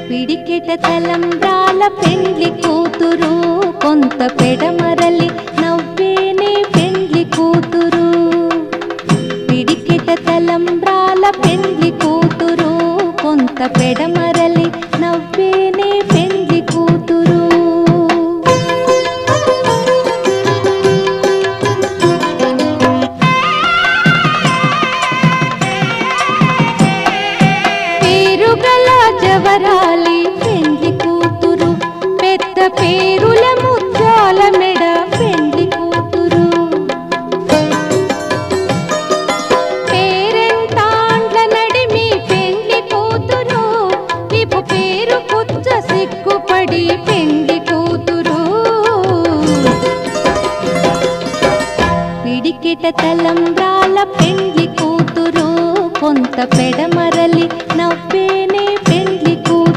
పిడికెట తలంబ్రాల పెండ్లి కూతురు కొంత పెడమరలి నవ్వేనే పెండ్లి కూతురు పిడికెట తలంబ్రాల పెండ్లి కూతురు కొంత పెడమరలి నవ్వేనే పెండ్లి కూతురు పేరుగల జవరాలి పెండ్లి కూతురు పెద్ద పేరుల ముత్యాల మెడ పెండ్లి కూతురు పేరెంతాండ్ల నడిమి పెండ్లి కూతురు విపు పేరు కుచ్చ సిగ్గుపడి పెండ్లి కూతురు పిడికెట తలం